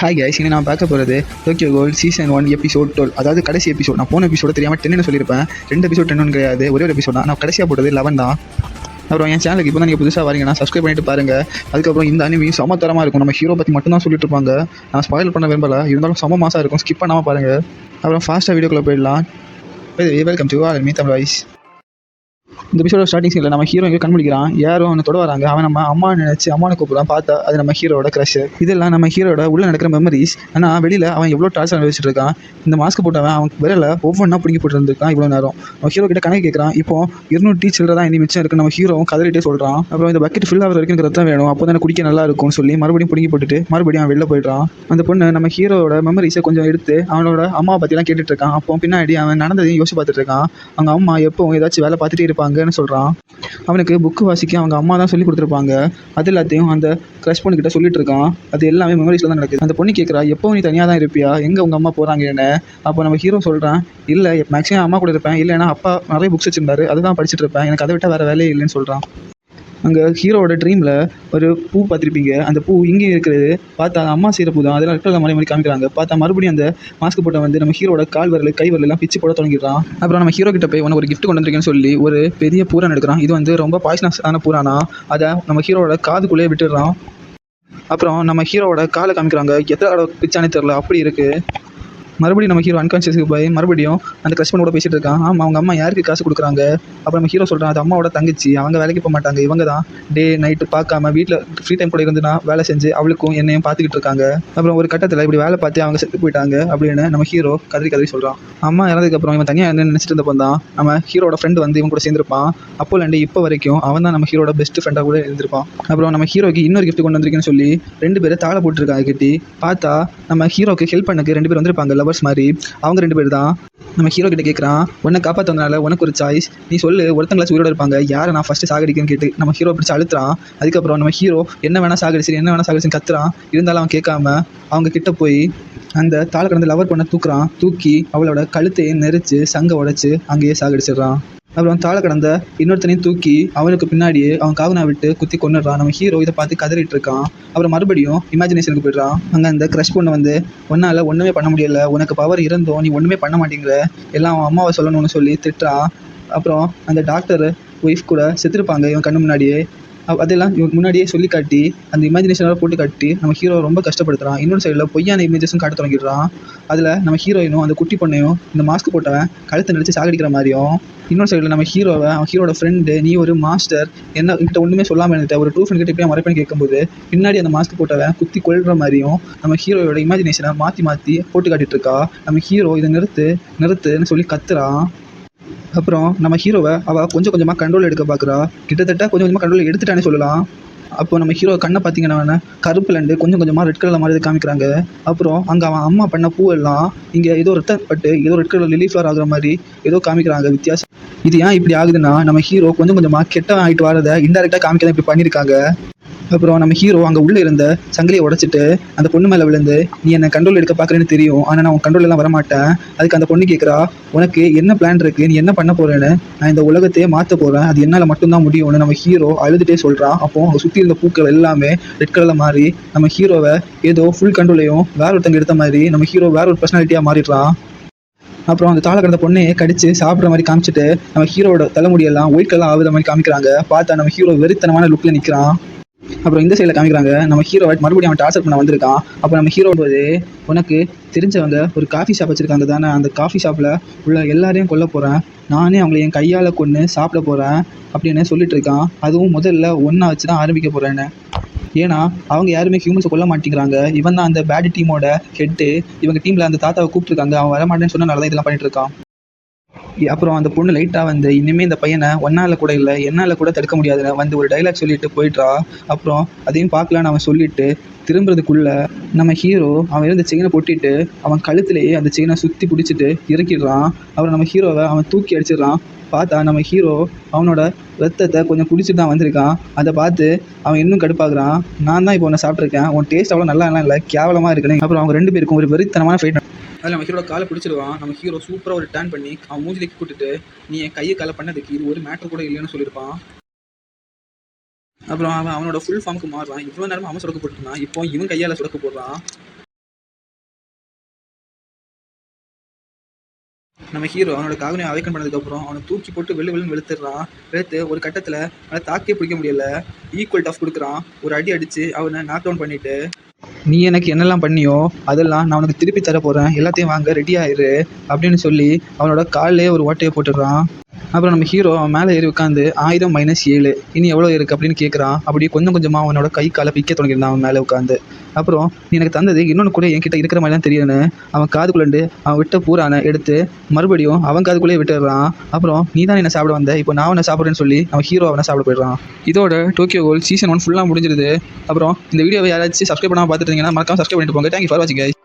Hi guys, இனி நான் பார்க்க போகிறது டோக்கியோ கோல் சீசன் 1 எபிசோட் 12. அதாவது கடைசி எபிசோட். நான் போன எபிசோட தெரியாமல் 10 சொல்லியிருப்பேன். 2 எபிசோட் 10 கிடையாது, ஒரே ஒரு எபிசோட் தான். நான் கடைசியாக போட்டது 11 தான். அப்புறம் என் சேனலுக்கு இப்போ தான் நீங்கள் புதுசாக வரீங்கன்னா சப்ஸ்கிரைப் பண்ணிட்டு பாருங்கள். அதுக்கப்புறம் இந்த அனிமி சமத்தரமாக இருக்கும். நம்ம ஹீரோ பற்றி மட்டும் தான் சொல்லிட்டு இருப்பாங்க. நான் ஸ்பாயில் பண்ண விரும்பலை, இருந்தாலும் சம மாசாக இருக்கும். ஸ்கிப் பண்ணாமல் பாருங்கள். அப்புறம் ஃபாஸ்ட்டாக வீடியோக்குள்ளே போயிடலாம். Welcome to all me Tamil voice. இந்த எபிசோட ஸ்டார்டிங் சீனில் நம்ம ஹீரோ இங்கே கண்டுபிடிக்கிறான். யாரும் அவனை தொட வராங்க. அவன் நம்ம அம்மா நினச்சி அம்மாவை கூப்பிடான். பார்த்தா அது நம்ம ஹீரோட க்ரஷ். இதெல்லாம் நம்ம ஹீரோட உள்ள நடக்கிற மெமரிஸ். ஆனால் வெளியில் அவன் எவ்வளோ டார்ச்சர் அனுபவிச்சுட்டு இருக்கான். இந்த மாஸ்க் போட்டவன் அவன் விரல ஒவ்வொன்றா பிடிங்கி போட்டுருந்துருக்கான் இவ்வளோ நேரம். நம்ம ஹீரோ கிட்ட கணக்கு கேட்குறான். இப்போ 200 சில்லற தான் இனி மிச்சம் இருக்குது. நம்ம ஹீரோவும் கதறிட்டே சொல்கிறான். அப்புறம் இந்த பக்கெட் ஃபில் ஆகிற வரைக்கும் ரத்தம் வேணும், அப்போ தான் குடிக்க நல்லா இருக்கும்னு சொல்லி மறுபடியும் பிடிங்கி போட்டுட்டு மறுபடியும் அவன் வெளில போயிடுறான். அந்த பொண்ணு நம்ம ஹீரோட மெமரிஸை கொஞ்சம் எடுத்து அவனோட அம்மாவை பற்றிலாம் கேட்டுட்டு இருக்கான். அப்போ பின்னாடி அவன் நடந்ததையும் யோசிச்சு பார்த்துட்டு இருக்கான். அவங்க அம்மா எப்பவும் ஏதாச்சும் வேலை பார்த்துட்டே இருப்பாங்கன்னு சொல்கிறான். அவனுக்கு புக்கு வாசிக்க அவங்க அம்மா தான் சொல்லி கொடுத்துருப்பாங்க. அது எல்லாத்தையும் அந்த க்ரஷ் பொண்ணு கிட்ட சொல்லிட்டு இருக்கான். அது எல்லாமே மெமரிஸில் தான் நடக்குது. அந்த பொண்ணு கேட்குறா, எப்போ நீ தனியாக தான் இருப்பியா, எங்கே உங்கள் அம்மா போகிறாங்க என்ன? அப்போ நம்ம ஹீரோ சொல்கிறான், இல்லை மேக்ஸிமம் அம்மா கூட இருப்பேன், இல்லைன்னா அப்பா நிறைய புக்ஸ் வச்சிருந்தாரு, அதுதான் படிச்சுட்டு இருப்பேன், எனக்கு அதை விட்டால் வேறு வேலையே இல்லைன்னு சொல்கிறான். அங்கே ஹீரோட ட்ரீமில் ஒரு பூ பார்த்துருப்பீங்க. அந்த பூ இங்கேயும் இருக்கிறது. பார்த்தா அம்மா செய்கிற பூ தான். அதெல்லாம் ரெட் மாதிரி காமிக்கிறாங்க. பார்த்தா மறுபடியும் அந்த மாஸ்க் போட்ட வந்து நம்ம ஹீரோட கால் வரல கை வரலாம் பிச்சு போட தொடங்கிடுறான். அப்புறம் நம்ம ஹீரோ கிட்ட போய் உனக்கு ஒரு கிஃப்ட் கொண்டு வந்திருக்கேன்னு சொல்லி ஒரு பெரிய பூரான் எடுக்கிறான். இது வந்து ரொம்ப பாய்ஸ்னஸான பூரானா. அதை நம்ம ஹீரோட காதுக்குள்ளேயே விட்டுடுறான். அப்புறம் நம்ம ஹீரோட காலை காமிக்கிறாங்க. எத்தனை தடவை பிச்சானே தெரில, அப்படி இருக்குது. மறுபடியும் நம்ம ஹீரோ அன்கான்ஷியஸுக்கு போய் மறுபடியும் அந்த க்ரஷ் கூட பேசிகிட்டு இருக்கான். ஆமாம், அவங்க அம்மா யாருக்கு காசு கொடுக்குறாங்க? அப்புறம் நம்ம ஹீரோ சொல்கிறான், அது அம்மாவோட தங்கச்சி, அவங்க வேலைக்கு போக மாட்டாங்க, இவங்க தான் டே நைட்டு பார்க்காம வீட்டில் ஃப்ரீ டைம் கூட இருந்துன்னா வேலை செஞ்சு அவளுக்கும் என்னையும் பார்த்துக்கிட்டு இருக்காங்க. அப்புறம் ஒரு கட்டத்தில் இப்படி வேலை பார்த்து அவங்க செத்து போயிட்டாங்க அப்படின்னு நம்ம ஹீரோ கதறி சொல்கிறான். அம்மா இறந்ததுக்கப்புறம் இவன் தனியாக என்ன நினச்சிட்டு இருந்தப்போ தான் நம்ம ஹீரோட ஃப்ரெண்டு வந்து இவன் கூட சேர்ந்துருப்பான். அப்போலேருந்து இப்போ வரைக்கும் அவன் தான் நம்ம ஹீரோட பெஸ்ட் ஃப்ரெண்டாக கூட இருந்திருப்பான். அப்புறம் நம்ம ஹீரோக்கு இன்னொரு கிஃப்ட் கொண்டு வந்திருக்கேன்னு சொல்லி 2 பேர் தாழ போட்டுருக்காங்க கட்டி. பார்த்தா நம்ம ஹீரோக்கு ஹெல்ப் பண்ணக்கு 2 பேர் வந்திருப்பாங்க, லவர்ஸ் மாதிரி. அவங்க 2 பேர் தான். நம்ம ஹீரோ கிட்ட கேட்குறான், உன்னை காப்பாற்றதுனால உனக்கு ஒரு சாய்ஸ், நீ சொல்லு, ஒருத்தங்களாச்சும் உயிரோட இருப்பாங்க, யாரை நான் ஃபஸ்ட்டு சாகடிக்கன்னு கேட்டு நம்ம ஹீரோ பிடிச்சி அழுத்துறான். அதுக்கப்புறம் நம்ம ஹீரோ என்ன வேணால் சாகடிச்சுன்னு கத்துறான். இருந்தாலும் அவன் கேட்காம அவங்க கிட்ட போய் அந்த தாழ கடந்து லவர் பண்ண தூக்கி அவளோட கழுத்தையே நெரிச்சு சங்கை உடைச்சு அங்கேயே சாகடிச்சிடுறான். அப்புறம் தாழ கடந்த இன்னொருத்தனையும் தூக்கி அவனுக்கு பின்னாடியே அவன் காவனா விட்டு குத்தி கொண்டுடுறான். நம்ம ஹீரோ இதை பார்த்து கதறிட்டு இருக்கான். அப்புறம் மறுபடியும் இமேஜினேஷனுக்கு போய்ட்றான். அங்கே அந்த க்ரஷ் பொண்ணு வந்து, உன்னால் ஒன்றுமே பண்ண முடியல, உனக்கு பவர் இருந்தோம், நீ ஒன்றுமே பண்ண மாட்டேங்கிற, எல்லாம் அவன் அம்மாவை சொல்லணும்னு சொல்லி திட்டுறான். அப்புறம் அந்த டாக்டர் ஒய்ஃப் கூட செத்துருப்பாங்க இவன் கண்ணு முன்னாடியே. அதெல்லாம் இவங்க முன்னாடியே சொல்லி காட்டி அந்த இமேஜினேஷனோட போட்டு காட்டி நம்ம ஹீரோ ரொம்ப கஷ்டப்படுத்துறான். இன்னொரு சைடில் பொய்யான இமேஜஸும் காட்ட தொடங்கிடுறான். அதில் நம்ம ஹீரோயினும் அந்த குட்டி பொண்ணையும் இந்த மாஸ்க் போட்டவன் கழுத்தை நினச்சி சாகடிக்கிற மாதிரியும், இன்னொரு சைடில் நம்ம அவன் ஹீரோட ஃப்ரெண்டு, நீ ஒரு மாஸ்டர், என்ன கிட்ட ஒன்றுமே சொல்லாமல் இருந்துட்ட, ஒரு ட்ரூ ஃப்ரெண்ட் கிட்ட இப்படியே மறைப்பேன்னு கேட்கும்போது பின்னாடி அந்த மாஸ்க் போட்டவன் குத்தி கொள்கிற மாதிரியும் நம்ம ஹீரோயோட இமேஜினேஷனை மாற்றி போட்டு காட்டிட்டு இருக்கா. நம்ம ஹீரோ இதை நிறுத்துன்னு சொல்லி கத்துறான். அப்புறம் நம்ம ஹீரோவை அவள் கொஞ்சம் கொஞ்சமாக கண்ட்ரோல் எடுக்க பார்க்குறா. கிட்டத்தட்ட கொஞ்சம் கொஞ்சமாக கண்ட்ரோல் எடுத்துட்டானே சொல்லலாம். அப்போ நம்ம ஹீரோ கண்ணை பார்த்தீங்கன்னா கருப்புலண்டு கொஞ்சம் கொஞ்சமாக ரெட் கலரில் மாதிரி காமிக்கிறாங்க. அப்புறம் அங்கே அவன் அம்மா பண்ண பூவெல்லாம் இங்கே ஏதோ ரத்தப்பட்டு ஏதோ ரெட் கலர் லிலி ஃப்ளவர் ஆகுற மாதிரி ஏதோ காமிக்கிறாங்க வித்தியாசம். இது ஏன் இப்படி ஆகுதுன்னா நம்ம ஹீரோ கொஞ்சம் கொஞ்சமாக கெட்டவன் ஆகிட்டு வரதை இன்டெரக்டாக காமிக்க தான் இப்படி பண்ணியிருக்காங்க. அப்புறம் நம்ம ஹீரோ அங்கே உள்ளே இருந்த சங்கிலியை உடைச்சிட்டு அந்த பொண்ணு மேலே விழுந்து, நீ என்னை கண்ட்ரோல் எடுக்க பார்க்குறேன்னு தெரியும், ஆனால் நான் உன் கண்ட்ரோலெல்லாம் வரமாட்டேன். அதுக்கு அந்த பொண்ணு கேட்குறா, உனக்கு என்ன பிளான் இருக்குது, நீ என்ன பண்ண போகிறேன்னு? நான் இந்த உலகத்தையே மாற்ற போகிறேன், அது என்னால் மட்டும்தான் முடியும்னு நம்ம ஹீரோ அழுதுகிட்டே சொல்கிறான். அப்போது அவங்க சுற்றி இருந்த பூக்கள் எல்லாமே ரெட் கலரில் மாறி நம்ம ஹீரோவை ஏதோ ஃபுல் கண்ட்ரோலையும் வேற ஒருத்தங்க எடுத்த மாதிரி நம்ம ஹீரோ வேற ஒரு பர்சனாலிட்டியாக மாறிடுறான். அப்புறம் அந்த தாழ கடந்த பொண்ணையே கடிச்சு சாப்பிட்ற மாதிரி காமிச்சிட்டு நம்ம ஹீரோட தலைமுடியெல்லாம் ஒயிட் கலர் ஆகுற மாதிரி காமிக்கிறாங்க. பார்த்தா நம்ம ஹீரோ வெறித்தனமான லுக்கில் நிற்கிறான். அப்புறம் இந்த சைடில் காமிக்கிறாங்க, நம்ம ஹீரோவை மறுபடியும் அவன் டார்ச்சர் பண்ண வந்திருக்கான். அப்போ நம்ம ஹீரோ போது, உனக்கு தெரிஞ்சவங்க ஒரு காஃபி ஷாப் வச்சுருக்காங்க தானே, அந்த காஃபி ஷாப்பில் உள்ள எல்லாரையும் கொல்ல போகிறேன், நானே அவங்கள என் கையால் கொன்று சாப்பிட போகிறேன் அப்படின்னு சொல்லிட்டு இருக்கான். அதுவும் முதல்ல ஒன்றா வச்சு தான் ஆரம்பிக்க போகிறேன்னு. ஏன்னா அவங்க யாருமே ஹியூமன்ஸை கொல்ல மாட்டேங்கிறாங்க. இவன் தான் அந்த பேட் டீமோட ஹெட்டு. இவங்க டீமில் அந்த தாத்தாவை கூப்பிட்டுருக்காங்க, அவன் வரமாட்டேன்னு சொன்னனால தான் இதெல்லாம் பண்ணிட்டு இருக்கான். அப்புறம் அந்த பொண்ணு லைட்டாக வந்து, இனிமேல் இந்த பையனை ஒன்னால் கூட இல்லை என்னால் கூட தடுக்க முடியாதுன்னு வந்து ஒரு டைலாக் சொல்லிட்டு போயிட்டா. அப்புறம் அதையும் பார்க்கலான்னு அவன் சொல்லிட்டு திரும்புறதுக்குள்ளே நம்ம ஹீரோ அவன் இருந்த செயினை பொட்டிட்டு அவன் கழுத்துலேயே அந்த செயினை சுற்றி பிடிச்சிட்டு இறக்கிடுறான். அப்புறம் நம்ம ஹீரோவை அவன் தூக்கி அடிச்சிடுறான். பார்த்தா நம்ம ஹீரோ அவனோட ரத்தத்தை கொஞ்சம் குடிச்சிட்டு தான் வந்திருக்கான். அதை பார்த்து அவன் இன்னும் கடுப்பாகிறான். நான் தான் இப்போ ஒன்று சாப்பிட்ருக்கேன், உன் டேஸ்ட் அவ்வளோ நல்லா இல்லை, கேவலமாக இருக்குன்னு. அப்புறம் அவங்க 2 பேருக்கும் ஒரு வெறித்தனமான ஃபைட். அதில் நம்ம ஹீரோட காலை பிடிச்சிடுவான். நம்ம ஹீரோ சூப்பராக ஒரு டர்ன் பண்ணி அவன் மூஞ்சிலேக்கு கூட்டுட்டு, நீ என் கையை காலை பண்ணதுக்கு இது ஒரு மேட்டர் கூட இல்லைன்னு சொல்லியிருப்பான். அப்புறம் அவனோட ஃபுல் ஃபார்முக்கு மாறுறான். இவ்வளோ நேரமாக அவன் சொடக்க போட்டுருந்தான், இப்போ இவன் கையால் சொடக்க போடுறான். நம்ம ஹீரோ அவனோட காகனை அவைக்கன் பண்ணதுக்கப்புறம் அவனை தூக்கி போட்டு வெளுன்னு வெளுத்துடுறான். வெளுத்து ஒரு கட்டத்தில் அவனை தாக்கே பிடிக்க முடியல. ஈக்குவல் டஃப் கொடுக்குறான். ஒரு அடி அடித்து அவனை நாக் டவுன் பண்ணிவிட்டு, நீ எனக்கு என்னெல்லாம் பண்ணியோ அதெல்லாம் நான் உனக்கு திருப்பி தர போகிறேன், எல்லாத்தையும் வாங்க ரெடி ஆயிரு அப்படின்னு சொல்லி அவனோட காலிலே ஒரு ஓட்டையை போட்டுடுறான். அப்புறம் நம்ம ஹீரோ அவன் மேலே ஏறி உட்காந்து 1000 - 7 இனி எவ்வளோ இருக்குது அப்படின்னு கேட்குறான். அப்படியே கொஞ்சம் கொஞ்சமாக அவனோட கை காலை பிக்க தொடங்கியிருந்தான் அவன் மேலே உட்காந்து. அப்புறம் நீ எனக்கு தந்தது இன்னொன்று கூட என்கிட்ட இருக்கிற மாதிரி தான் தெரியும்னு அவன் காதுக்குள்ளேருந்து அவன் விட்ட பூரானை எடுத்து மறுபடியும் அவன் காதுக்குள்ளேயே விட்டுடுறான். அப்புறம் நீ தான் என்ன சாப்பிட வந்த, இப்போ நான் அவனை சாப்பிட்றேன்னு சொல்லி அவன் ஹீரோ அவனை சாப்பிட போயிடுறான். இதோட டோக்கியோ கோல் சீசன் 1 ஃபுல்லாக முடிஞ்சிருது. அப்புறம் இந்த வீடியோவை யாராச்சும் சப்ஸ்கிரைப் பண்ணாமல் பார்த்துட்டு இருந்தீங்கன்னா மறக்காம சப்ஸ்கிரைப் பண்ணிட்டு போங்க. தேங்க்யூ ஃபார் வாட்சிங் கைஸ்.